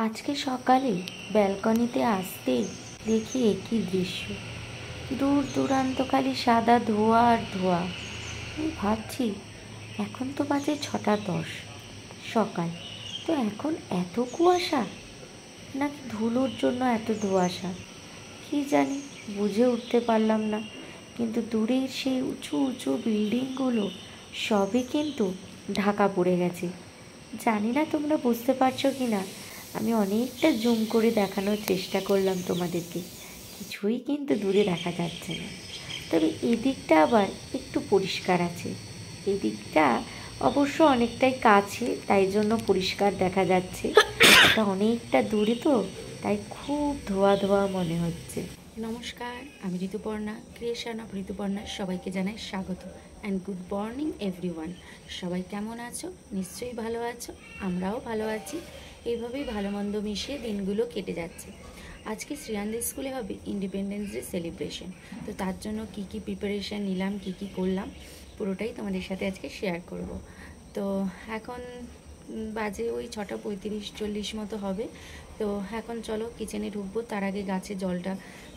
আজকে সকালে ব্যালকনিতে আসতেই দেখি একই দৃশ্য, দূর দূরান্ত খালি সাদা ধোঁয়া আর ধোঁয়া। আমি ভাবছি এখন তো বাজে 6:10 সকাল, তো এখন এত কুয়াশা, নাকি ধুলোর জন্য এত ধোঁয়াশা, কি জানি বুঝে উঠতে পারলাম না। কিন্তু দূরের সেই উঁচু উঁচু বিল্ডিংগুলো সবই কিন্তু ঢাকা পড়ে গেছে। জানি না তোমরা বুঝতে পারছো কি না, আমি অনেকটা জুম করে দেখানোর চেষ্টা করলাম তোমাদেরকে, কিছুই কিন্তু দূরে দেখা যাচ্ছে না। তবে এদিকটা আবার একটু পরিষ্কার আছে, এদিকটা অবশ্য অনেকটাই কাছে, তাই জন্য পরিষ্কার দেখা যাচ্ছে। এটা অনেকটা দূরে তো, তাই খুব ধোয়া ধোয়া মনে হচ্ছে। নমস্কার, আমি ঋতুপর্ণা, ক্রিয়েশন অফ ঋতুপর্ণা সবাইকে জানাই স্বাগত অ্যান্ড গুড মর্নিং এভরিওয়ান। সবাই কেমন আছো? নিশ্চয়ই ভালো আছো, আমরাও ভালো আছি। এইভাবেই ভালো মন্দ মিশিয়ে দিনগুলো কেটে যাচ্ছে। আজকে শ্রেয়ানদের স্কুলে হবে ইন্ডিপেন্ডেন্স ডে সেলিব্রেশন, তো তার জন্য কি কি প্রিপারেশান নিলাম, কি কি করলাম, পুরোটাই তোমাদের সাথে আজকে শেয়ার করব। তো এখন বাজে ওই 6:35-40 মতো হবে। তো এখন চলো কিচেনে ঢুকবো, তার আগে গাছে জলটা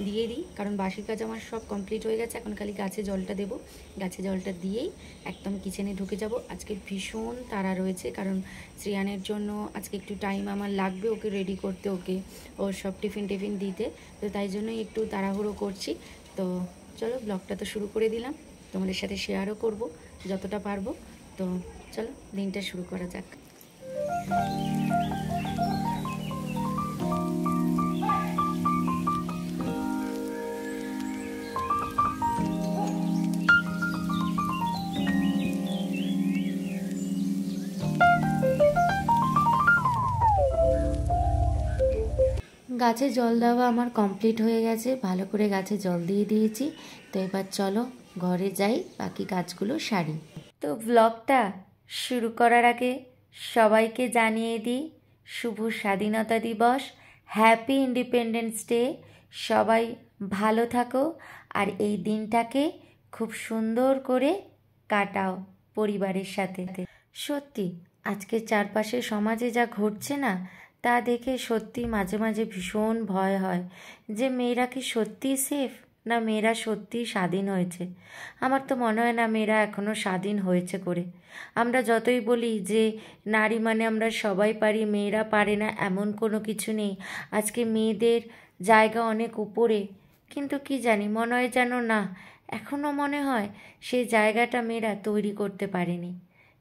দিয়ে দিই, কারণ বাসি কাজ আমার সব কমপ্লিট হয়ে গেছে, এখন খালি গাছে জলটা দেবো। গাছে জলটা দিয়েই একদম কিচেনে ঢুকে যাব। আজকে ভীষণ তাড়া রয়েছে, কারণ শ্রেয়ানের জন্য আজকে একটু টাইম আমার লাগবে ওকে রেডি করতে, ওকে ওর সব টিফিন দিতে, তো তাই জন্যই একটু তাড়াহুড়ো করছি। তো চলো ব্লগটা তো শুরু করে দিলাম, তোমাদের সাথে শেয়ারও করব যতটা পারবো। তো চলো দিনটা শুরু করা যাক। গাছে জল দেওয়া আমার কমপ্লিট হয়ে গেছে, ভালো করে গাছে জল দিয়ে দিয়েছি। তো এবার চলো ঘরে যাই, বাকি কাজগুলো সারি। তো ব্লগটা শুরু করার আগে সবাইকে জানিয়ে দিই শুভ স্বাধীনতা দিবস, হ্যাপি ইন্ডিপেন্ডেন্স ডে। সবাই ভালো থাকো আর এই দিনটাকে খুব সুন্দর করে কাটাও পরিবারের সাথে। সত্যি আজকে চারপাশে সমাজে যা ঘটছে না, তা দেখে সত্যি মাঝে মাঝে ভীষণ ভয় হয় যে মেয়েরা কি সত্যিই সেফ, না মেয়েরা সত্যিই স্বাধীন হয়েছে। আমার তো মনে হয় না মেয়েরা এখনও স্বাধীন হয়েছে করে। আমরা যতই বলি যে নারী মানে আমরা সবাই পারি, মেয়েরা পারে না, এমন কোনো কিছু নেই। আজকে মেয়েদের জায়গা অনেক উপরে, কিন্তু কি জানি মনে হয় যেন না, এখনও মনে হয় সেই জায়গাটা মেয়েরা তৈরি করতে পারেনি।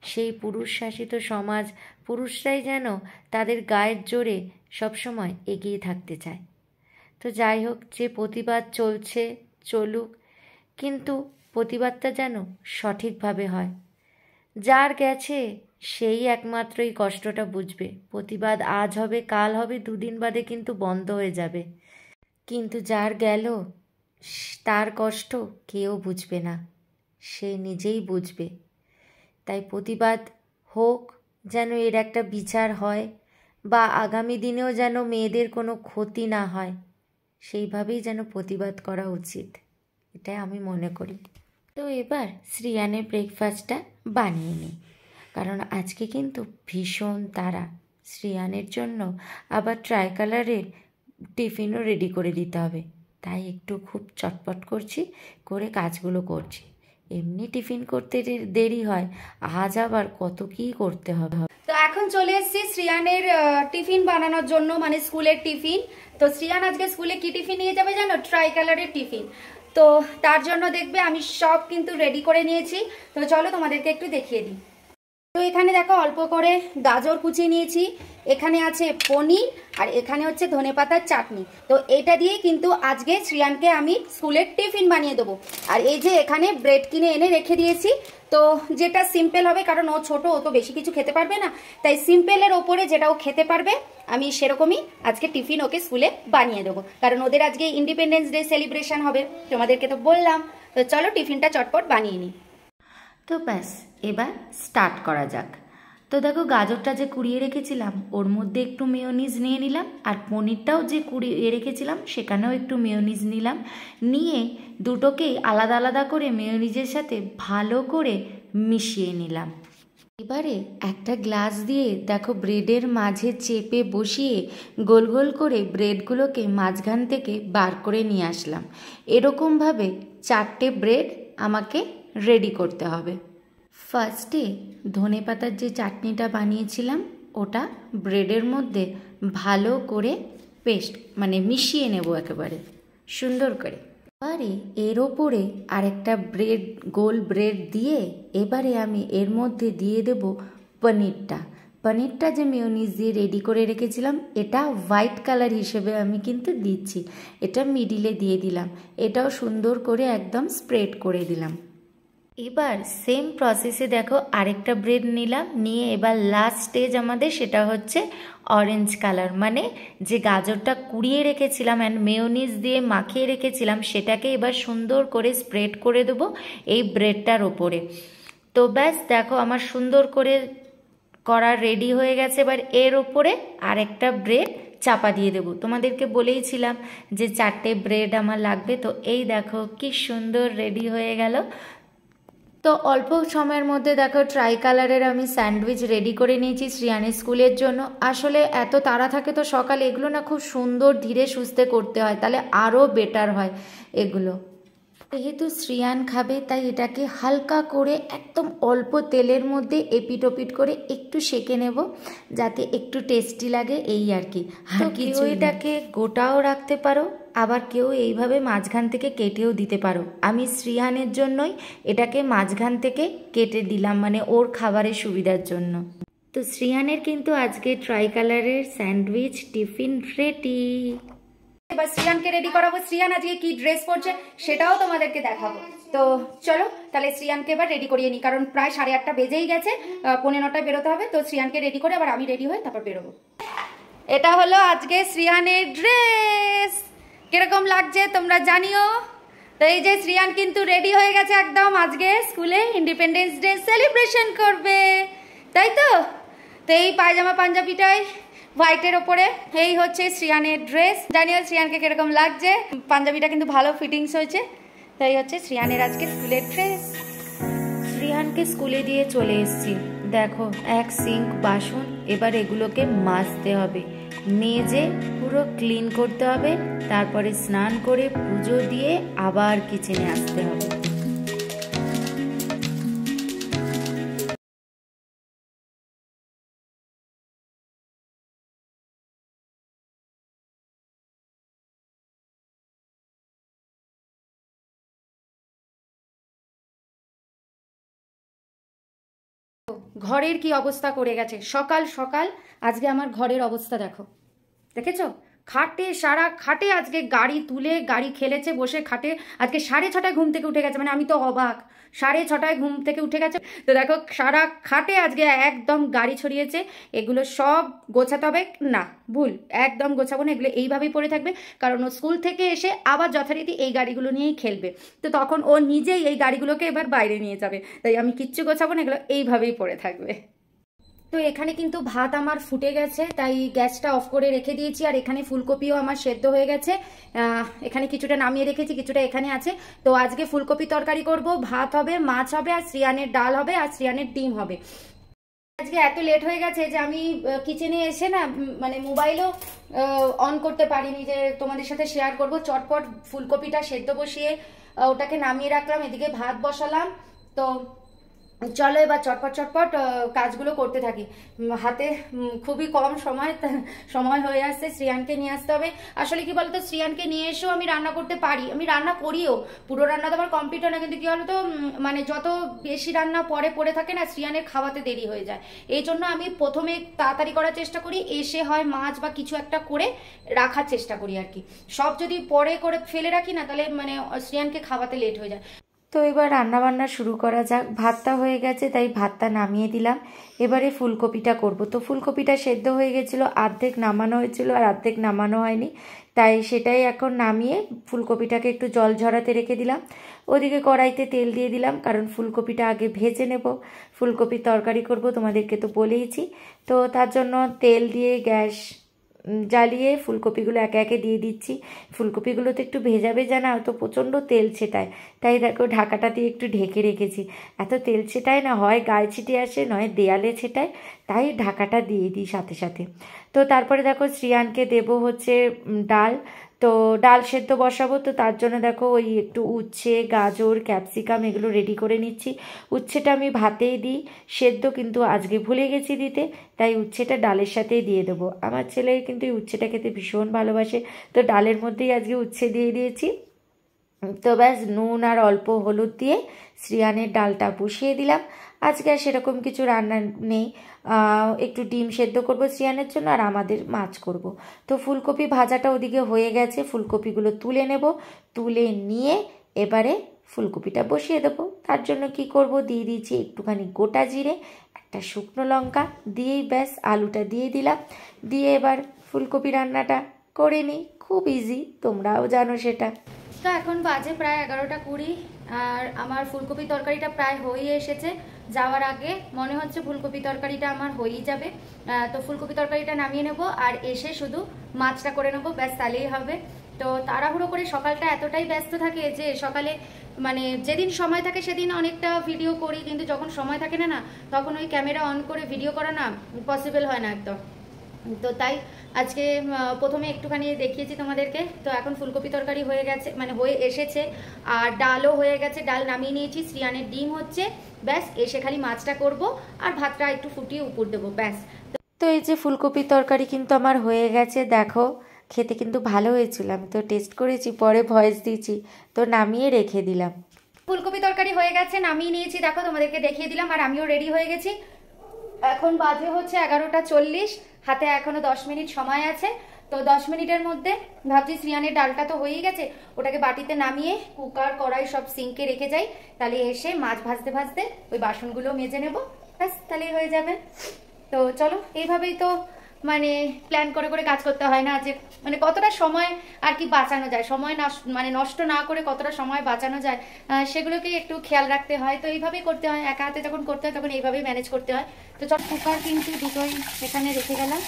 সেই পুরুষ শাসিত সমাজ, পুরুষরাই যেন তাদের গায়ের জোরে সবসময় এগিয়ে থাকতে চায়। তো যাই হোক, যে প্রতিবাদ চলছে চলুক, কিন্তু প্রতিবাদটা যেন সঠিকভাবে হয়। যার গেছে সেই একমাত্র এই কষ্টটা বুঝবে। প্রতিবাদ আজ হবে কাল হবে, দুদিন বাদে কিন্তু বন্ধ হয়ে যাবে, কিন্তু যার গেল তার কষ্ট কেউ বুঝবে না, সে নিজেই বুঝবে। তাই প্রতিবাদ হোক, যেন এর একটা বিচার হয়, বা আগামী দিনেও যেন মেয়েদের কোনো ক্ষতি না হয়, সেইভাবেই যেন প্রতিবাদ করা উচিত, এটাই আমি মনে করি। তো এবার শ্রিয়ানের ব্রেকফাস্টটা বানিয়ে নিই, কারণ আজকে কিন্তু ভীষণ তাড়া। শ্রিয়ানের জন্য আবার ট্রাই কালারের টিফিনও রেডি করে দিতে হবে, তাই একটু খুব চটপট করছি, করে কাজগুলো করছি। এমনি টিফিন করতে দেরি হয়, আজ আবার কত কী করতে হবে। তো এখন চলে এসেছি শ্রিয়ানের টিফিন বানানোর জন্য, মানে স্কুলের টিফিন। তো শ্রিয়ান আজকে স্কুলে কি টিফিন নিয়ে যাবে জানো? ট্রাই কালারের টিফিন। তো তার জন্য দেখবে আমি সব কিন্তু রেডি করে নিয়েছি। তো চলো তোমাদেরকে একটু দেখিয়ে দিই। তো এখানে দেখো অল্প করে গাজর কুচিয়ে নিয়েছি, এখানে আছে পনির, আর এখানে হচ্ছে ধনেপাতার চাটনি। তো এটা দিয়ে কিন্তু আজকে শ্রিয়ানকে আমি স্কুলের টিফিন বানিয়ে দেবো। আর এই যে এখানে ব্রেড কিনে এনে রেখে দিয়েছি, তো যেটা সিম্পল হবে, কারণ ও ছোট, ও তো বেশি কিছু খেতে পারবে না, তাই সিম্পলের ওপরে যেটা ও খেতে পারবে আমি সেরকমই আজকে টিফিন ওকে স্কুলে বানিয়ে দেবো, কারণ ওদের আজকে ইন্ডিপেন্ডেন্স ডে সেলিব্রেশন হবে, তোমাদেরকে তো বললাম। তো চলো টিফিনটা চটপট বানিয়ে নিই। তো ব্যাস এবার স্টার্ট করা যাক। তো দেখো গাজরটা যে কুড়িয়ে রেখেছিলাম ওর মধ্যে একটু মেয়োনিজ নিয়ে নিলাম, আর পনিরটাও যে কুড়িয়ে রেখেছিলাম সেখানেও একটু মেয়োনিজ নিলাম, নিয়ে দুটোকেই আলাদা আলাদা করে মেয়োনিজের সাথে ভালো করে মিশিয়ে নিলাম। এবারে একটা গ্লাস দিয়ে দেখো ব্রেডের মাঝে চেপে বসিয়ে গোল গোল করে ব্রেডগুলোকে মাঝখান থেকে বার করে নিয়ে আসলাম। এরকমভাবে 4টে ব্রেড আমাকে রেডি করতে হবে। ফার্স্টে ধনেপাতার যে চাটনিটা বানিয়েছিলাম ওটা ব্রেডের মধ্যে ভালো করে পেস্ট মানে মিশিয়ে নেব একেবারে সুন্দর করে। এবারে এর ওপরে আরেকটা ব্রেড গোল ব্রেড দিয়ে এবারে আমি এর মধ্যে দিয়ে দেব পনিরটা যে মেয়োনিজ দিয়ে রেডি করে রেখেছিলাম, এটা হোয়াইট কালার হিসেবে আমি কিন্তু দিচ্ছি। এটা মিডিলে দিয়ে দিলাম, এটাও সুন্দর করে একদম স্প্রেড করে দিলাম। এবার সেম প্রসেসে দেখো আরেকটা ব্রেড নিলাম, নিয়ে এবার লাস্ট স্টেজ আমাদের সেটা হচ্ছে অরেঞ্জ কালার, মানে যে গাজরটা কুড়িয়ে রেখেছিলাম অ্যান্ড মেয়োনিজ দিয়ে মাখিয়ে রেখেছিলাম সেটাকে এবার সুন্দর করে স্প্রেড করে দেবো এই ব্রেডটার ওপরে। তো ব্যাস দেখো আমার সুন্দর করে করা রেডি হয়ে গেছে। এবার এর ওপরে আরেকটা ব্রেড চাপা দিয়ে দেবো। তোমাদেরকে বলেইছিলাম যে 4টে ব্রেড আমার লাগবে, তো এই দেখো কি সুন্দর রেডি হয়ে গেল। তো অল্প সময়ের মধ্যে দেখো ট্রাই কালারের আমি স্যান্ডউইচ রেডি করে নিয়েছি শ্রিয়ানের স্কুলের জন্য। আসলে এত তাড়া থাকে তো সকালে, এগুলো না খুব সুন্দর ধীরে সুস্থে করতে হয়, তাহলে আরও বেটার হয় এগুলো। যেহেতু শ্রিয়ান খাবে তাই এটাকে হালকা করে একদম অল্প তেলের মধ্যে এপিট ওপিট করে একটু সেঁকে নেব যাতে একটু টেস্টি লাগে, এই আর কি। তো কেউ এটাকে গোটাও রাখতে পারো, আবার কেউ এইভাবে মাঝখান থেকে কেটেও দিতে পারো। আমি শ্রিয়ানের জন্যই এটাকে মাঝখান থেকে কেটে দিলাম, মানে ওর খাবারের সুবিধার জন্য। তো শ্রিয়ানের কিন্তু আজকে ট্রাই কালারের স্যান্ডউইচ টিফিন রেডি। এবার শ্রিয়ানকে রেডি করাবো। শ্রিয়ান আজকে কি ড্রেস পরছে সেটাও তোমাদেরকে দেখাবো। তো চলো তাহলে শ্রিয়ানকে এবার রেডি করিয়ে নিই, কারণ প্রায় 8:30 বেজেই গেছে, 9:45 বেরোতে হবে। তো শ্রিয়ানকে রেডি করে আবার আমি রেডি হয়ে তারপর বেরোবো। এটা হলো আজকে শ্রিয়ানের ড্রেস, কিরকম লাগছে তোমরা জানিও। তো এই যে শ্রিয়ান কিন্তু রেডি হয়ে গেছে একদম, আজকে স্কুলে ইন্ডিপেন্ডেন্স ডে সেলিব্রেশন করবে, তাই তো। তো এই পায়জামা পাঞ্জাবিটাই হোয়াইটের ওপরে, এই হচ্ছে শ্রিয়ানের ড্রেস। জানিও শ্রিয়ানকে কিরকম লাগছে, পাঞ্জাবিটা কিন্তু ভালো ফিটিংস হয়েছে। তাই হচ্ছে শ্রিয়ানের আজকে স্কুলের ড্রেস। শ্রিয়ানকে স্কুলে দিয়ে চলে এসেছি, দেখো এক সিঙ্ক বাসন, এবার এগুলোকে মাজতে হবে, মেজে পুরো ক্লিন করতে হবে, তারপরে স্নান করে পুজো দিয়ে আবার কিচেনে আসতে হবে। ঘরের কি অবস্থা করে গেছে সকাল সকাল, আজকে আমার ঘরের অবস্থা দেখো, দেখেছো? খাটে সারা খাটে আজকে গাড়ি তুলে গাড়ি খেলেছে বসে খাটে। আজকে 6:30 ঘুম থেকে উঠে গেছে, মানে আমি তো অবাক, 6:30 ঘুম থেকে উঠে গেছে। তো দেখো সারা খাটে আজকে একদম গাড়ি ছড়িয়েছে। এগুলো সব গোছাতে হবে, না ভুল, একদম গোছাবো না, এগুলো এইভাবেই পড়ে থাকবে, কারণ ও স্কুল থেকে এসে আবার যথারীতি এই গাড়িগুলো নিয়েই খেলবে। তো তখন ও নিজেই এই গাড়িগুলোকে এবার বাইরে নিয়ে যাবে, তাই আমি কিচ্ছু গোছাবো না, এগুলো এইভাবেই পড়ে থাকবে। তো এখানে কিন্তু ভাত আমার ফুটে গেছে, তাই গ্যাসটা অফ করে রেখে দিয়েছি। আর এখানে ফুলকপিও আমার সেদ্ধ হয়ে গেছে, এখানে কিছুটা নামিয়ে রেখেছি, কিছুটা এখানে আছে। তো আজকে ফুলকপি তরকারি করব, ভাত হবে, মাছ হবে, আর শ্রিয়ানের ডাল হবে, আর শ্রিয়ানের ডিম হবে। আজকে এত লেট হয়ে গেছে যে আমি কিচেনে এসে না মানে মোবাইলও অন করতে পারিনি যে তোমাদের সাথে শেয়ার করব। চটপট ফুলকপিটা সেদ্ধ বসিয়ে ওটাকে নামিয়ে রাখলাম, এদিকে ভাত বসালাম। তো চলো এবার চটপট চটপট কাজগুলো করতে থাকি। হাতে খুবই কম সময় হয়ে আসছে, শ্রিয়ানকে নিয়ে আসতে হবে। আসলে কি বলতো, শ্রিয়ানকে নিয়ে এসেও আমি রান্না করতে পারি, আমি রান্না করিও, পুরো রান্না তো আমার কমপ্লিট হয় না, কিন্তু কি বলতো মানে যত বেশি রান্না পরে পড়ে থাকে না, শ্রিয়ানের খাওয়াতে দেরি হয়ে যায়। এই জন্য আমি প্রথমে তাড়াতাড়ি করার চেষ্টা করি, এসে হয় মাছ বা কিছু একটা করে রাখার চেষ্টা করি আর কি। সব যদি পরে করে ফেলে রাখি না, তাহলে মানে শ্রিয়ানকে খাওয়াতে লেট হয়ে যায়। তো এবার রান্নাবান্না শুরু করা যাক। ভাতটা হয়ে গেছে তাই ভাতটা নামিয়ে দিলাম, এবারে ফুলকপিটা করব। তো ফুলকপিটা সেদ্ধ হয়ে গেছিলো, অর্ধেক নামানো হয়েছিল আর অর্ধেক নামানো হয়নি, তাই সেটাই এখন নামিয়ে ফুলকপিটাকে একটু জল ঝরাতে রেখে দিলাম। ওদিকে কড়াইতে তেল দিয়ে দিলাম, কারণ ফুলকপিটা আগে ভেজে নেব, ফুলকপির তরকারি করব, তোমাদেরকে তো বলেইছি। তো তার জন্য তেল দিয়ে গ্যাস জ্বালিয়ে ফুলকপিগুলো একে একে দিয়ে দিচ্ছি। ফুলকপিগুলো তো একটু ভেজা ভেজা না, তো প্রচণ্ড তেল ছেটায়, তাই দেখো ঢাকাটা দিয়ে একটু ঢেকে রেখেছি। এত তেল ছেটায় না, হয় গায়ে ছিটে আসে নয় দেয়ালে ছেটায়, তাই ঢাকাটা দিয়ে দিই সাথে সাথে। তো তারপরে দেখো শ্রিয়ানকে দেবো হচ্ছে ডাল, তো ডাল সেদ্ধ বসাবো, তো তার জন্য দেখো ওই একটু উচ্ছে, গাজর, ক্যাপসিকাম এগুলো রেডি করে নিচ্ছি। উচ্ছেটা আমি ভাতেই দিই সেদ্ধ, কিন্তু আজকে ভুলে গেছি দিতে, তাই উচ্ছেটা ডালের সাথেই দিয়ে দেবো। আমার ছেলে কিন্তু এই উচ্ছেটা খেতে ভীষণ ভালোবাসে, তো ডালের মধ্যেই আজকে উচ্ছে দিয়ে দিয়েছি। তো ব্যাস নুন আর অল্প হলুদ দিয়ে শ্রিয়ানের ডালটা বসিয়ে দিলাম। আজকে আর সেরকম কিছু রান্না নেই, একটু ডিম সেদ্ধ করব শ্রিয়ানের জন্য, আর আমাদের মাছ করব। তো ফুলকপি ভাজাটা ওদিকে হয়ে গেছে, ফুলকপিগুলো তুলে নেব, তুলে নিয়ে এবারে ফুলকপিটা বসিয়ে দেবো। তার জন্য কি করব, দিয়ে দিয়েছি একটুখানি গোটা জিরে, একটা শুকনো লঙ্কা, দিয়েই ব্যাস আলুটা দিয়ে দিলাম, দিয়ে এবার ফুলকপি রান্নাটা করে নিই। খুব ইজি, তোমরাও জানো সেটা। তো এখন বাজে প্রায় 11:20, আর আমার ফুলকপি তরকারিটা প্রায় হয়ে এসেছে। যাওয়ার আগে মনে হচ্ছে ফুলকপি তরকারিটা আমার হয়েই যাবে। তো ফুলকপি তরকারিটা নামিয়ে নেব, আর এসে শুধু মাছটা করে নেবো, ব্যাস তাহলেই হবে। তো তাড়াহুড়ো করে সকালটা এতটাই ব্যস্ত থাকে যে সকালে মানে যেদিন সময় থাকে সেদিন অনেকটা ভিডিও করি, কিন্তু যখন সময় থাকে না তখন ওই ক্যামেরা অন করে ভিডিও করা না পসিবল হয় না একদম। তো তাই আজকে প্রথমে একটুখানি দেখিয়েছি তোমাদেরকে। তো এখন ফুলকপি তরকারি হয়ে গেছে, মানে হয়ে এসেছে, আর ডালও হয়ে গেছে, ডাল নামিয়ে নিয়েছি, শ্রিয়ানের ডিম হচ্ছে, ব্যাস এসে খালি মাছটা করব আর ভাতটা একটু ফুটিয়ে উপর দেবো, ব্যাস। তো এই যে ফুলকপির তরকারি কিন্তু আমার হয়ে গেছে, দেখো খেতে কিন্তু ভালো হয়েছিল, আমি তো টেস্ট করেছি, পরে ভয়েস দিয়েছি, তো নামিয়ে রেখে দিলাম। ফুলকপি তরকারি হয়ে গেছে, নামিয়ে নিয়েছি, দেখো তোমাদেরকে দেখিয়ে দিলাম, আর আমিও রেডি হয়ে গেছি। এখন বাজে হচ্ছে 11:40, হাতে এখনো 10 মিনিট সময় আছে। তো 10 মিনিটের মধ্যে ভাবছি শ্রিয়ানের ডালটা তো হয়েই গেছে, ওটাকে বাটিতে নামিয়ে কুকার কড়াই সব সিঙ্কে রেখে যাই, তাহলে এসে মাছ ভাজতে ভাজতে ওই বাসনগুলো মেজে নেব, ব্যাস তাহলেই হয়ে যাবে। তো চলো, এইভাবেই তো মানে প্ল্যান করে করে কাজ করতে হয় না, যে মানে কতটা সময় আর কি বাঁচানো যায়, সময় মানে নষ্ট না করে কতটা সময় বাঁচানো যায় সেগুলোকে একটু খেয়াল রাখতে হয়। তো এইভাবেই করতে হয়, একা হাতে যখন করতে হয় তখন এইভাবেই ম্যানেজ করতে হয়। তো চল, কুকার কিন্তু দুটোই এখানে রেখে গেলাম,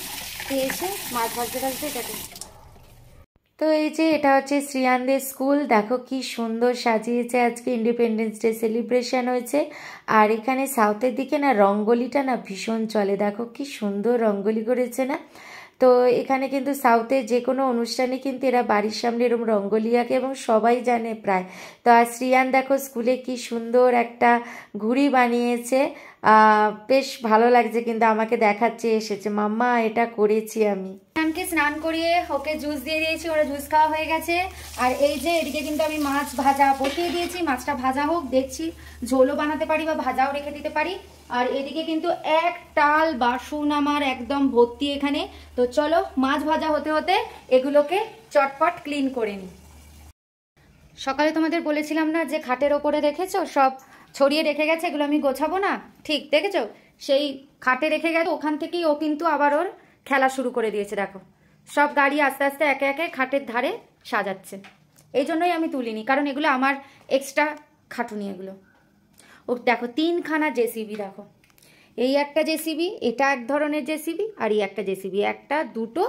এসে মাছ ভাজতে ভাজতে যাবে। তো এই যে এটা হচ্ছে শ্রিয়ানদের স্কুল, দেখো কি সুন্দর সাজিয়েছে, আজকে ইন্ডিপেন্ডেন্স ডে সেলিব্রেশন হয়েছে। আর এখানে সাউথের দিকে না রঙ্গোলিটা না ভীষণ চলে, দেখো কি সুন্দর রঙ্গোলি করেছে না। তো এখানে কিন্তু সাউথে যে কোনো অনুষ্ঠানে কিন্তু এরা বাড়ির সামনে এরকম রঙ্গোলি আঁকে, এবং সবাই জানে প্রায়। তো আর শ্রিয়ান দেখো স্কুলে কি সুন্দর একটা ঘুড়ি বানিয়েছে, বেশ ভালো লাগছে, কিন্তু আমাকে দেখাচ্ছে, এসেছে মাম্মা এটা করেছি আমি। শ্রিয়ানকে স্নান করিয়ে ওকে জুস দিয়ে দিয়েছি, ওরা জুস খাওয়া হয়ে গেছে। আর এই যে এদিকে কিন্তু আমি মাছ ভাজা বসিয়ে দিয়েছি, মাছটা ভাজা হোক, দেখছি ঝোলও বানাতে পারি বা ভাজাও রেখে দিতে পারি। আর এদিকে কিন্তু এক টাল বাসন আমার একদম ভর্তি এখানে। তো চলো, মাছ ভাজা হতে হতে এগুলোকে চটপট ক্লিন করে নিই। সকালে তোমাদের বলেছিলাম না যে খাটের ওপরে দেখেছো সব ছড়িয়ে রেখে গেছে, এগুলো আমি গোছাবো না, ঠিক দেখেছো, সেই খাটে রেখে গেছে, ওখান থেকেই ও কিন্তু আবার ওর খেলা শুরু করে দিয়েছে। দেখো সব গাড়ি আস্তে আস্তে একে একে খাটের ধারে সাজাচ্ছে, এই জন্যই আমি তুলিনি, কারণ এগুলো আমার এক্সট্রা খাটুনি এগুলো। ও দেখো 3খানা জেসিবি, দেখো এই একটা জেসিবি, এটা এক ধরনের জেসিবি, আর এই একটা জেসিবি, একটা দুটো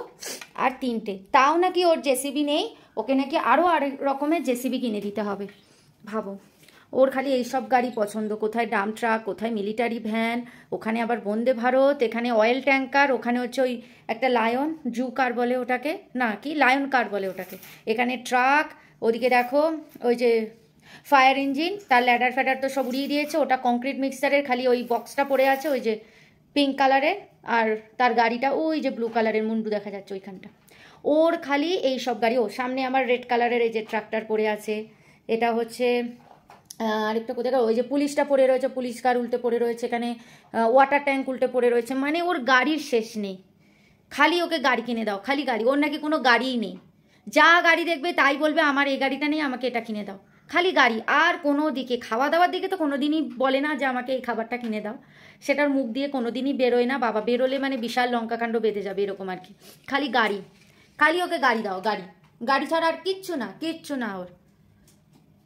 আর তিনটে, তাও নাকি ওর জেসিবি নেই, ওকে নাকি আরও আরেক রকমের জেসিবি কিনে দিতে হবে। ভাবো, ওর খালি এইসব গাড়ি পছন্দ, কোথায় ডাম ট্রাক, কোথায় মিলিটারি ভ্যান, ওখানে আবার বন্দে ভারত, এখানে অয়েল ট্যাঙ্কার, ওখানে হচ্ছে ওই একটা লায়ন জু কার বলে ওটাকে, না কি লায়ন কার বলে ওটাকে, এখানে ট্রাক, ওদিকে দেখো ওই যে ফায়ার ইঞ্জিন, তার ল্যাডার ফ্যাডার তো সব উড়িয়ে দিয়েছে, ওটা কংক্রিট মিক্সারের খালি ওই বক্সটা পড়ে আছে, ওই যে পিঙ্ক কালারের, আর তার গাড়িটা ওই যে ব্লু কালারের মুন্ডু দেখা যাচ্ছে ওইখানটা, ওর খালি এই সব গাড়ি। ও সামনে আমার রেড কালারের এই যে ট্রাক্টর পড়ে আছে, এটা হচ্ছে আরেকটা কোথায়, ওই যে পুলিশটা পড়ে রয়েছে, পুলিশ কার উল্টে পড়ে রয়েছে, এখানে ওয়াটার ট্যাঙ্ক উল্টে পড়ে রয়েছে, মানে ওর গাড়ির শেষ নেই, খালি ওকে গাড়ি কিনে দাও, খালি গাড়ি, ওর নাকি কোনো গাড়িই নেই, যা গাড়ি দেখবে তাই বলবে আমার এই গাড়িটা নেই, আমাকে এটা কিনে দাও, খালি গাড়ি। আর কোনো দিকে খাওয়া দাওয়ার দিকে তো কোনো দিনই বলে না যে আমাকে এই খাবারটা কিনে দাও, সেটার মুখ দিয়ে কোনো দিনই বেরোয় না, বাবা বেরোলে মানে বিশাল লঙ্কাকাণ্ড বেঁধে যাবে এরকম আর কি, খালি গাড়ি, খালি ওকে গাড়ি দাও, গাড়ি, গাড়ি ছাড়া আর কিচ্ছু না, কিচ্ছু না। ওর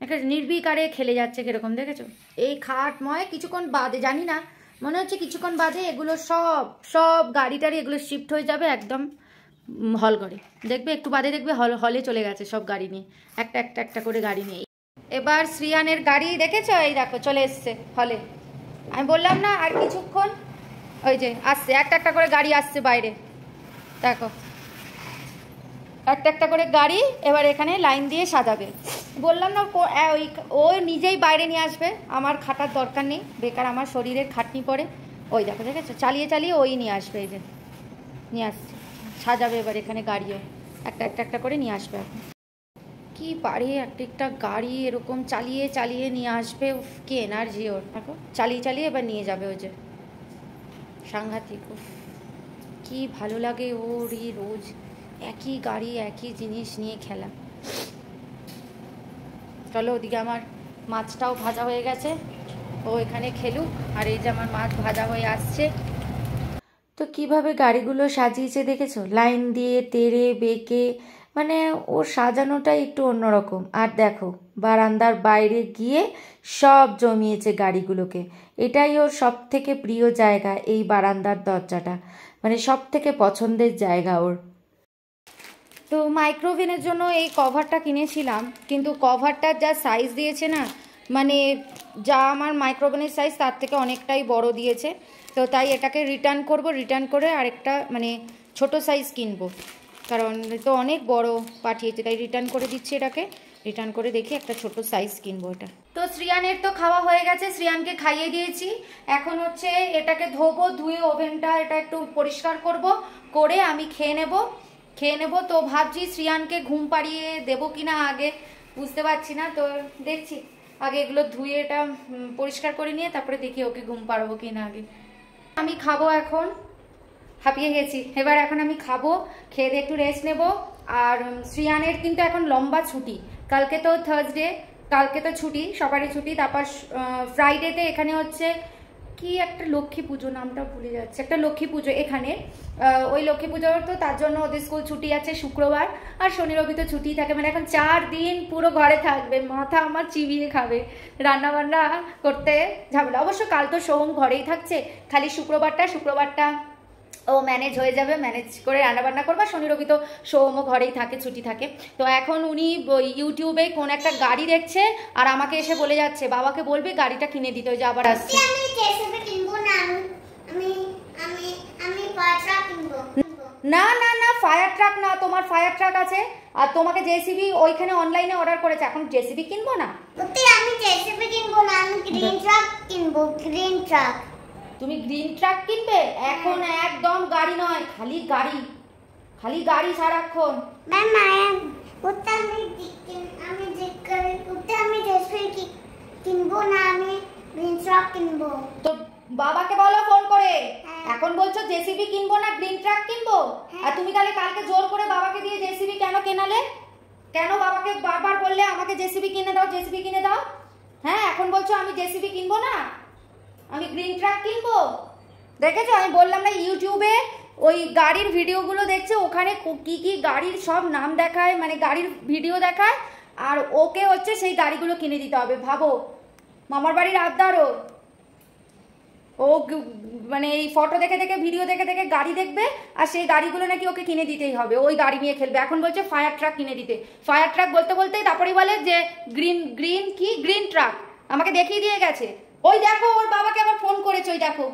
একটা নির্বিকারে খেলে যাচ্ছে কিরকম দেখেছো, এই খাটময় কিছুক্ষণ বাদে, জানি না, মনে হচ্ছে কিছুক্ষণ বাদে এগুলো সব গাড়ি টাড়ি এগুলো শিফট হয়ে যাবে একদম হলঘরে দেখবে, একটু বাদে দেখবে হলে চলে গেছে সব গাড়ি নিয়ে, একটা একটা একটা করে গাড়ি নিয়ে। এবার শ্রিয়ানের গাড়ি দেখেছো, এই দেখো চলে এসছে হলে। আমি বললাম না আর কিছুক্ষণ, ওই যে আসছে একটা একটা করে গাড়ি আসছে বাইরে, দেখো একটা একটা করে গাড়ি এবার এখানে লাইন দিয়ে সাজাবে। বললাম না ও নিজেই বাইরে নিয়ে আসবে, আমার খাটার দরকার নেই, বেকার আমার শরীরের খাটনি পড়ে। ওই দেখো দেখেছো, চালিয়ে চালিয়ে ওই নিয়ে আসবে, এই যে নিয়ে আসছে, সাজাবে এবার এখানে গাড়িও একটা একটা একটা করে নিয়ে আসবে। এখন কি পারে একটা একটা গাড়ি এরকম চালিয়ে চালিয়ে নিয়ে আসবে, কি এনার্জি ওর, দেখো চালিয়ে চালিয়ে এবার নিয়ে যাবে। ওই যে সাংঘাতিক, কি ভালো লাগে ওর এই রোজ একই গাড়ি একই জিনিস নিয়ে খেলা। চলো ওদিকে আমার মাছটাও ভাজা হয়ে গেছে, ও এখানে খেলুক, আর এই যে আমার মাছ ভাজা হয়ে আসছে। তো কিভাবে গাড়িগুলো সাজিয়েছে দেখেছো, লাইন দিয়ে তেড়ে বেঁকে, মানে ওর সাজানোটাই একটু অন্যরকম। আর দেখো বারান্দার বাইরে গিয়ে সব জমিয়েছে গাড়িগুলোকে, এটাই ওর সব থেকে প্রিয় জায়গা, এই বারান্দার দরজাটা, মানে সব থেকে পছন্দের জায়গা ওর। তো মাইক্রোওভেনের জন্য এই কভারটা কিনেছিলাম, কিন্তু কভারটার যা সাইজ দিয়েছে না, মানে যা আমার মাইক্রোওভেনের সাইজ তার থেকে অনেকটাই বড় দিয়েছে। তো তাই এটাকে রিটার্ন করব, রিটার্ন করে আরেকটা মানে ছোট সাইজ কিনবো, কারণ তো অনেক বড় পাঠিয়েছে, তাই রিটার্ন করে দিচ্ছি এটাকে। রিটার্ন করে দেখি একটা ছোট সাইজ কিনবো এটা। তো শ্রিয়ানের তো খাওয়া হয়ে গেছে, শ্রিয়ানকে খাইয়ে দিয়েছি, এখন হচ্ছে এটাকে ধোবো, ধুয়ে ওভেনটা এটা একটু পরিষ্কার করব, করে আমি খেয়ে নেব। তো ভাবছি শ্রিয়ানকে ঘুম পাড়িয়ে দেবো কিনা আগে, বুঝতে পারছি না, তো দেখছি আগে এগুলো ধুয়ে এটা পরিষ্কার করে নিয়ে তারপরে দেখি ওকে ঘুম পাড়াবো কিনা আগে। আমি খাবো এখন, হাঁপিয়ে গেছি, এখন আমি খাবো, খেয়ে দিয়ে একটু রেস্ট নেব। আর শ্রিয়ানের কিন্তু এখন লম্বা ছুটি, কালকে তো থার্সডে, কালকে তো ছুটি, সবারই ছুটি। তারপর ফ্রাইডেতে এখানে হচ্ছে কি একটা লক্ষ্মী পুজো, নামটা ভুলে যাচ্ছে, একটা লক্ষ্মী পুজো এখানে, ওই লক্ষ্মী পুজো, তো তার জন্য ওদের স্কুল ছুটি আছে শুক্রবার, আর শনি রবি তো ছুটি থাকে, মানে এখন 4 দিন পুরো ঘরে থাকবে, মাথা আমার চিবিয়ে খাবে, রান্না বান্না করতে ঝামেলা। অবশ্য কাল তো সোহম ঘরেই থাকছে, খালি শুক্রবারটা ও ম্যানেজ হয়ে যাবে, ম্যানেজ করে রান্নাবান্না করবা, শনি রবি তো সোমও ঘরেই থাকে, ছুটি থাকে। তো এখন উনি ইউটিউবে কোন একটা গাড়ি দেখছে, আর আমাকে এসে বলে যাচ্ছে বাবাকে বলবি গাড়িটা কিনে দিতে, ওই যে আবার আসছে। না না না, ফায়ার ট্রাক না, তোমার ফায়ার ট্রাক আছে, আর তোমাকে জেসিবি ওইখানে অনলাইনে অর্ডার করেছে, এখন জেসিবি কিনবো না। আমি জেসিবি কিনবো না, আমি গ্রিন ট্রাক কিনবো, গ্রিন ট্রাক। তুমি গ্রিন ট্রাক কিনবে? এখন একদম গাড়ি নয়, খালি গাড়ি সারাক্ষণ। ম্যাম আমি জেসিবি কিনবো না, আমি গ্রিন ট্রাক কিনবো। তো বাবাকে বলো ফোন করে, এখন বলছো জেসিবি কিনবো না গ্রিন ট্রাক কিনবো, আর তুমি তাহলে কালকে জোর করে বাবাকে দিয়ে জেসিবি কেন কেনালে? কেন বাবাকে বারবার বললে আমাকে জেসিবি কিনে দাও, জেসিবি কিনে দাও? হ্যাঁ, এখন বলছো আমি জেসিবি কিনবো না, আমি গ্রিন ট্রাক কিনবো। দেখেছো, আমি বললাম না, ইউটিউবে ওই গাড়ির ভিডিওগুলো দেখছে, ওখানে কি কি গাড়ির সব নাম দেখায়, মানে গাড়ির ভিডিও দেখায়, আর ওকে হচ্ছে সেই গাড়িগুলো কিনে দিতে হবে। ভাবো, মামার বাড়ির আবদারও, ও মানে এই ফটো দেখে দেখে ভিডিও দেখে দেখে গাড়ি দেখবে, আর সেই গাড়িগুলো নাকি ওকে কিনে দিতেই হবে, ওই গাড়ি নিয়ে খেলবে। এখন বলছে ফায়ার ট্রাক কিনে দিতে, ফায়ার ট্রাক বলতে বলতেই তারপরেই বলে যে গ্রিন ট্রাক, আমাকে দেখিয়ে দিয়ে গেছে। ওই দেখো ওর বাবাকে আবার ফোন করেছে, ওই দেখো।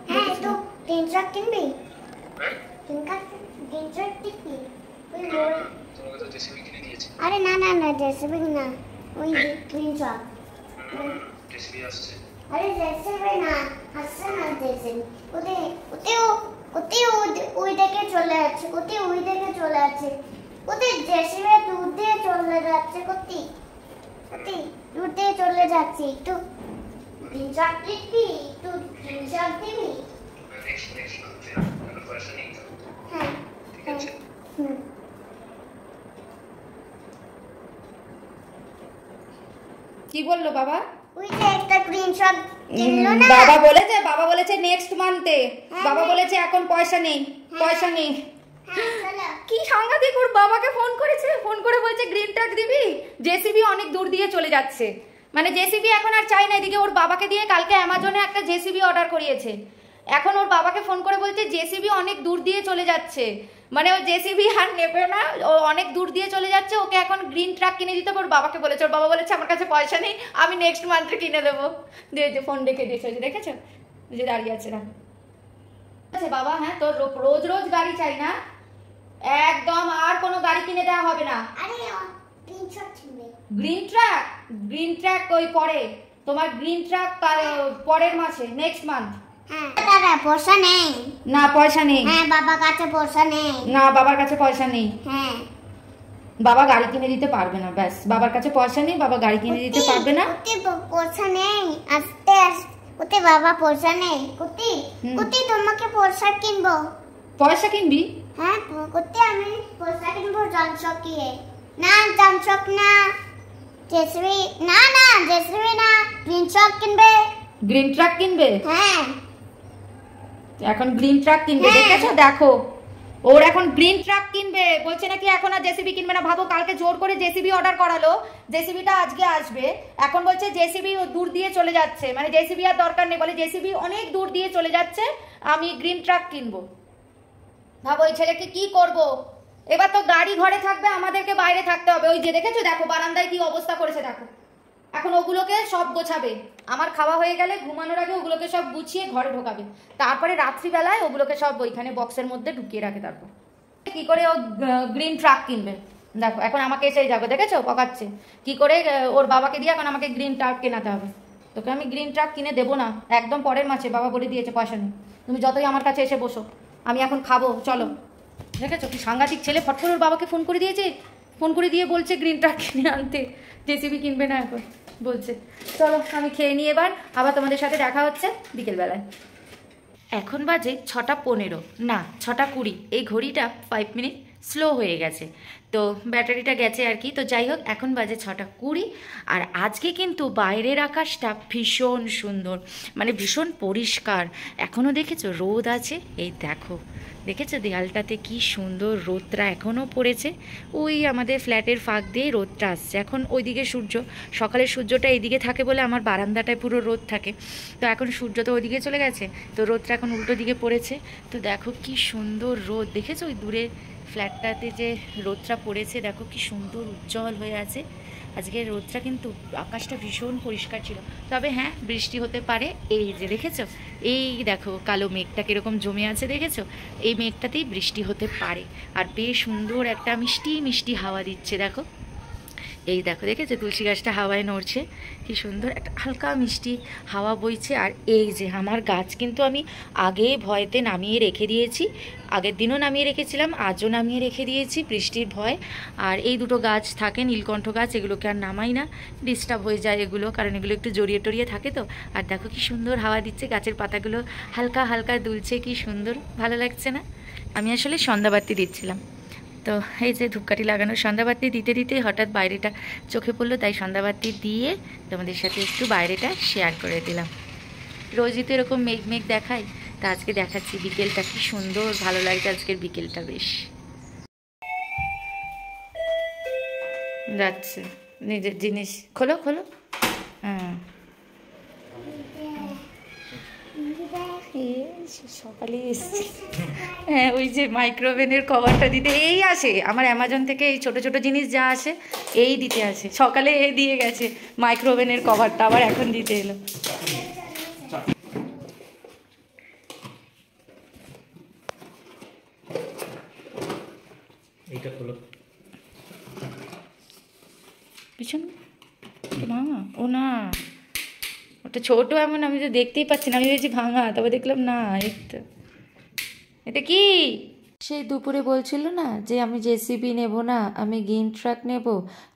হ্যাঁ, তো গ্রিন ট্রাক কিনবি? গ্রিন ট্রাক কিনবি? তোমাকে তো জেসিবি কিনে দিয়েছে। আরে না না না, জেসিবি না, ওই গ্রিন ট্রাক। জেসিবি আসছে। আরে জেসিবি না, আসছে না জেসিবি। ওই দেখে চলে যাচ্ছে, ওই দেখে চলে যাচ্ছে, জেসিবি দূর দিয়ে চলে যাচ্ছে, দূর দিয়ে চলে যাচ্ছে। একটু গ্রিন ট্রাক দিবি, একটু গ্রিন ট্রাক দিবি। হ্যাঁ, ঠিক আছে। কি বললো বাবা? ওই যে একটা গ্রিন ট্রাক কিনলো না, বাবা বলেছে নেক্সট মান্থে, বাবা বলেছে এখন পয়সা নেই। কি সাংঘাতিক, ওর বাবাকে ফোন করেছে, ফোন করে বলছে গ্রিন ট্রাক দিবি, জেসিবি অনেক দূর দিয়ে চলে যাচ্ছে, মানে জেসিবি এখন আর চাই না। এদিকে ওর বাবাকে দিয়ে কালকে অ্যামাজনে একটা জেসিবি অর্ডার করিয়েছে, এখন ওর বাবাকে ফোন করে বলছে জেসিবি অনেক দূর দিয়ে চলে যাচ্ছে, মানে ও জেসিবি আর নেবে না, ও অনেক দূর দিয়ে চলে যাচ্ছে, ওকে এখন গ্রিন ট্রাক কিনে দিতে ওর বাবাকে বলেছে। ওর বাবা বলেছে আমার কাছে পয়সা নেই, আমি নেক্সট মান্থে কিনে দেবো। দিয়ে যে ফোন রেখে দিয়েছে, দেখেছো যে দাঁড়িয়ে আছে না বাবা। হ্যাঁ তোর রোজ রোজ গাড়ি চাই না, একদম আর কোনো গাড়ি কিনে দেওয়া হবে না। গ্রিন ট্রাক ওই পরে, তোমার গ্রিন ট্রাক পরের মাসে, নেক্সট মান্থ। দাদা পয়সা নেই না, পয়সা নেই। হ্যাঁ বাবার কাছে পয়সা নেই। না, বাবার কাছে পয়সা নেই। হ্যাঁ বাবা গাড়ি কিনে দিতে পারবে না, ব্যাস বাবার কাছে পয়সা নেই, বাবা গাড়ি কিনে দিতে পারবে না। পয়সা নেই, আস্তে আস্তে বাবা পয়সা নেই। কুতি কুতি তোমাকে পয়সা কিনবো। পয়সা কিনবি? হ্যাঁ কুতি আমি পয়সা কিনবো। জানসকি না, জানসক না, জেসিবি না, না জেসিবি না, গ্রিন ট্রাক কিনবে। গ্রিন ট্রাক কিনবে? হ্যাঁ এখন গ্রিন ট্রাক কিনবে, দেখেছো? দেখো ওর এখন গ্রিন ট্রাক কিনবে বলছে নাকি, এখন আর জেসিবি কিনবে না। ভাবো কালকে জোর করে জেসিবি অর্ডার করালো, জেসিবিটা আজকে আসবে, এখন বলছে জেসিবি দূর দিয়ে চলে যাচ্ছে, মানে জেসিবি আর দরকার নেই, বলে জেসিবি অনেক দূর দিয়ে চলে যাচ্ছে, আমি গ্রিন ট্রাক কিনবো। ভাবো এই ছেলেকে কি করব। এবার তো গাড়ি ঘরে থাকবে, আমাদেরকে বাইরে থাকতে হবে। ওই যে দেখেছো, দেখো বারান্দায় কি অবস্থা করেছে দেখো। এখন ওগুলোকে সব গোছাবে, আমার খাওয়া হয়ে গেলে ঘুমানোর আগে ওগুলোকে সব গুছিয়ে ঘরে ঢোকাবে, তারপরে রাত্রিবেলায় ওগুলোকে সব ওইখানে বক্সের মধ্যে ঢুকিয়ে রাখে। তারপর কি করে ও গ্রিন ট্রাক কিনবে দেখো। এখন আমাকে এসেই যাবে, দেখেছো পকাচ্ছে কি করে। ওর বাবাকে দিয়ে এখন আমাকে গ্রিন ট্রাক কেনাতে হবে। তোকে আমি গ্রিন ট্রাক কিনে দেবো না, একদম পরের মাসে। বাবা বলে দিয়েছে পয়সা নেই, তুমি যতই আমার কাছে এসে বসো, আমি এখন খাবো চলো। দেখেছো কি সাংঘাতিক ছেলে, ফট করে ওর বাবাকে ফোন করে দিয়েছে, ফোন করে দিয়ে বলছে গ্রিন ট্রাক কিনে আনতে, জেসিবি কিনবে না এখন বলছে। চলো আমি খেয়ে নিই এবার, আবার তোমাদের সাথে দেখা হচ্ছে বিকেলবেলায়। এখন বাজে 6:15, না 6:20। এই ঘড়িটা 5 মিনিট স্লো হয়ে গেছে, তো ব্যাটারিটা গেছে আর কি। তো যাই হোক, এখন বাজে 6:20। আর আজকে কিন্তু বাইরের আকাশটা ভীষণ সুন্দর, মানে ভীষণ পরিষ্কার। এখনও দেখেছো রোদ আছে, এই দেখো দেখেছো দেয়ালটাতে কি সুন্দর রোদটা এখনও পড়েছে। ওই আমাদের ফ্ল্যাটের ফাঁক দিয়ে রোদটা আসছে। এখন ওইদিকে সূর্য, সকালের সূর্যটা এইদিকে থাকে বলে আমার বারান্দাটায় পুরো রোদ থাকে, তো এখন সূর্য তো ওইদিকে চলে গেছে, তো রোদটা এখন উল্টো দিকে পড়েছে। তো দেখো কি সুন্দর রোদ, দেখেছো ওই দূরে ফ্ল্যাটটাতে যে রোদটা পড়েছে, দেখো কি সুন্দর উজ্জ্বল হয়ে আছে। আজকে রোদটা কিন্তু, আকাশটা ভীষণ পরিষ্কার ছিল। তবে হ্যাঁ বৃষ্টি হতে পারে। এই যে দেখেছো, এই দেখো কালো মেঘটা কীরকম জমে আছে দেখেছো, এই মেঘটাতেই বৃষ্টি হতে পারে। আর বেশ সুন্দর একটা মিষ্টি মিষ্টি হাওয়া দিচ্ছে দেখো। এই দেখো দেখেছো তুলসী গাছটা হাওয়ায় নড়ছে, কি সুন্দর একটা হালকা মিষ্টি হাওয়া বইছে। আর এই যে আমার গাছ কিন্তু আমি আগে ভয়েতে নামিয়ে রেখে দিয়েছি, আগের দিনও নামিয়ে রেখেছিলাম, আজও নামিয়ে রেখে দিয়েছি বৃষ্টির ভয়। আর এই দুটো গাছ থাকে নীলকণ্ঠ গাছ, এগুলোকে আর নামাই না, ডিস্টার্ব হয়ে যায় এগুলো, কারণ এগুলো একটু জড়িয়ে টড়িয়ে থাকে তো। আর দেখো কি সুন্দর হাওয়া দিচ্ছে, গাছের পাতাগুলো হালকা হালকা দুলছে, কি সুন্দর ভালো লাগছে না। আমি আসলে সন্ধ্যাবাতি দিচ্ছিলাম, তো এই যে ধূপকাঠি লাগানো, সন্ধ্যাবাতি দিতে দিতে হঠাৎ বাইরেটা চোখে পড়লো, তাই সন্ধ্যাবাতি দিয়ে তোমাদের সাথে একটু বাইরেটা শেয়ার করে দিলাম। রোজই তো এরকম মেঘ মেঘ দেখাই, তা আজকে দেখাচ্ছি বিকেলটা কি সুন্দর, ভালো লাগছে আজকের বিকেলটা বেশ। যাচ্ছে নিজের জিনিস খোলো খোলো। হ্যাঁ সকালে এসছি, হ্যাঁ ওই যে মাইক্রোওভেনের কভারটা দিতে এই আসে আমার অ্যামাজন থেকে, এই ছোট ছোট জিনিস যা আসে এই দিতে আসে। সকালে এই দিয়ে গেছে মাইক্রোওভেনের কভারটা, আবার এখন দিতে এলো। এইটা খোলো পিছন ভাঙা, ও না ওটা ছোট এমন, আমি তো দেখতেই পাচ্ছি না, আমি ভেবেছি ভাঙা, তবে দেখলাম না। এটা কি সেই দুপুরে বলছিল না যে আমি জেসিবি নেব না, আমি গ্রিন ট্রাক নেব,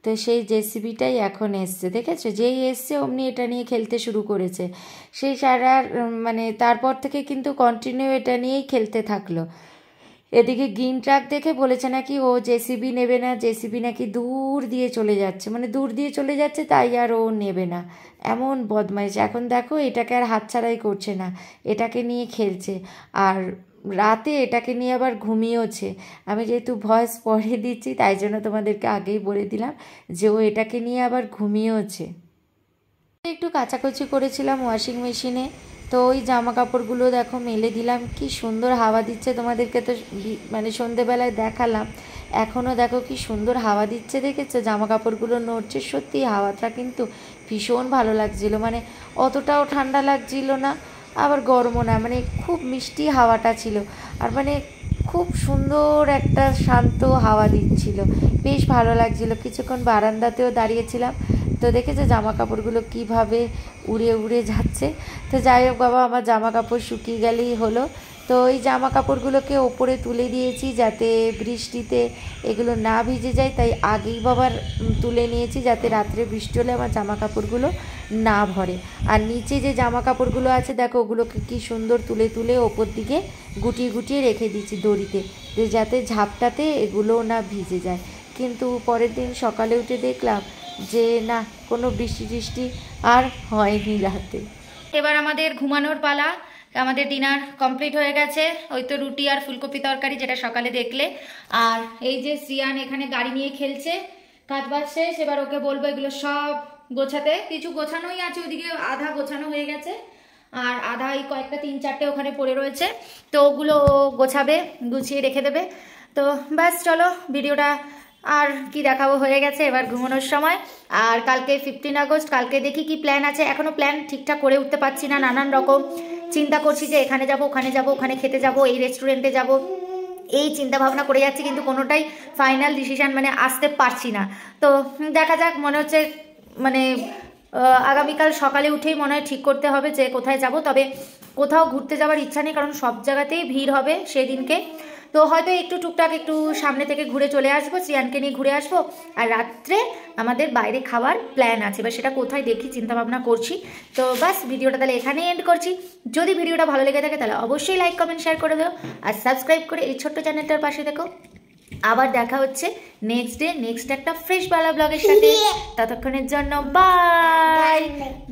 তো সেই জেসিবিটাই এখন এসছে। দেখেছো যেই এসছে অমনি এটা নিয়ে খেলতে শুরু করেছে। সেই সারা মানে তারপর থেকে কিন্তু কন্টিনিউ এটা নিয়েই খেলতে থাকলো। এদিকে গ্রিন ট্রাক দেখে বলেছে নাকি ও জেসিবি নেবে না, জেসিবি নাকি দূর দিয়ে চলে যাচ্ছে, মানে দূর দিয়ে চলে যাচ্ছে তাই আর ও নেবে না। এমন বদমাইশ, এখন দেখো এটাকে আর হাতছাড়াই করছে না, এটাকে নিয়ে খেলছে। আর রাতে এটাকে নিয়ে আবার ঘুমিয়েওছে। আমি যেহেতু ভয়েস পরে দিচ্ছি তাই জন্য তোমাদেরকে আগেই বলে দিলাম যে ও এটাকে নিয়ে আবার ঘুমিয়েওছে। একটু কাচাকুচি করেছিলাম ওয়াশিং মেশিনে, তো ওই জামা কাপড়গুলো দেখো মেলে দিলাম, কি সুন্দর হাওয়া দিচ্ছে, তোমাদেরকে তো মানে সন্ধেবেলায় দেখালাম, এখনও দেখো কি সুন্দর হাওয়া দিচ্ছে, দেখেছো জামা কাপড়গুলো নড়ছে, সত্যি হাওয়াটা কিন্তু ভীষণ ভালো লাগছিল, মানে অতটাও ঠান্ডা লাগছিল না আবার গরমও না, মানে খুব মিষ্টি হাওয়াটা ছিল, আর মানে খুব সুন্দর একটা শান্ত হাওয়া দিচ্ছিল, বেশ ভালো লাগছিল। কিছুক্ষণ বারান্দাতেও দাঁড়িয়েছিলাম, তো দেখেছো জামা কাপড়গুলো কীভাবে উড়ে উড়ে যাচ্ছে। তো যাই হোক বাবা, আমার জামা কাপড় শুকিয়ে গেলেই হলো। তো এই জামা কাপড়গুলোকে ওপরে তুলে দিয়েছি যাতে বৃষ্টিতে এগুলো না ভিজে যায়, তাই আগেই বাবার তুলে নিয়েছি যাতে রাত্রে বৃষ্টি হলে আমার জামা কাপড়গুলো না ভরে। আর নিচে যে জামা কাপড়গুলো আছে দেখো, ওগুলোকে কি সুন্দর তুলে তুলে ওপর দিকে গুটিয়ে গুটিয়ে রেখে দিয়েছি দড়িতে, যাতে ঝাপটাতে এগুলো না ভিজে যায়। কিন্তু পরের দিন সকালে উঠে দেখলাম যে না, কোনো বৃষ্টি টিষ্টি আর হয়নি রাতে। এবার আমাদের ঘুমানোর পালা। আমাদের ডিনার কমপ্লিট হয়ে গেছে, ওই তো রুটি আর ফুলকপি তরকারি যেটা সকালে দেখলে। আর এই যে শ্রিয়ান এখানে গাড়ি নিয়ে খেলছে, কাজ বাজ শেষ, এবার ওকে বলবো এগুলো সব গোছাতে। কিছু গোছানোই আছে, ওদিকে আধা গোছানো হয়ে গেছে আর আধা এই কয়েকটা 3-4টে ওখানে পড়ে রয়েছে, তো ওগুলো গোছাবে, গুছিয়ে রেখে দেবে। তো ব্যাস চলো, ভিডিওটা আর কি দেখাবো, হয়ে গেছে এবার ঘুমানোর সময়। আর কালকে 15 আগস্ট, কালকে দেখি কি প্ল্যান আছে, এখনো প্ল্যান ঠিকঠাক করে উঠতে পারছি না, নানান রকম চিন্তা করছি যে এখানে যাব, ওখানে যাব, ওখানে খেতে যাব, এই রেস্টুরেন্টে যাব, এই চিন্তা ভাবনা করে যাচ্ছি, কিন্তু কোনোটাই ফাইনাল ডিসিশন মানে আসতে পারছি না। তো দেখা যাক, মনে হচ্ছে মানে আগামীকাল সকালে উঠেই মনে হয় ঠিক করতে হবে যে কোথায় যাব। তবে কোথাও ঘুরতে যাওয়ার ইচ্ছা নেই, কারণ সব জায়গাতেই ভিড় হবে সেদিনকে। তো হয়তো একটু টুকটাক একটু সামনে থেকে ঘুরে চলে আসবো, শ্রিয়ানকে নিয়ে ঘুরে আসবো। আর রাত্রে আমাদের বাইরে খাওয়ার প্ল্যান আছে, এবার সেটা কোথায় দেখি চিন্তা ভাবনা করছি। তো বাস ভিডিওটা তাহলে এখানেই এন্ড করছি। যদি ভিডিওটা ভালো লেগে থাকে তাহলে অবশ্যই লাইক কমেন্ট শেয়ার করে দাও, আর সাবস্ক্রাইব করে এই ছোট্ট চ্যানেলটার পাশে দেখো। আবার দেখা হচ্ছে নেক্সট ডে নেক্সট একটা ফ্রেশ বালা ব্লগের সাথে। ততক্ষণের জন্য bye,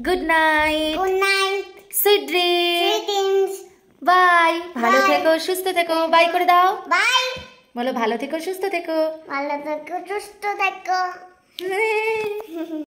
good night, good night, sweet dreams, bye, ভালো Bye. থেকো, সুস্থ থেকো, বাই করে দাও, বাই, বলো ভালো থেকো, সুস্থ থেকো। ভালো থেকো, সুস্থ থেকো।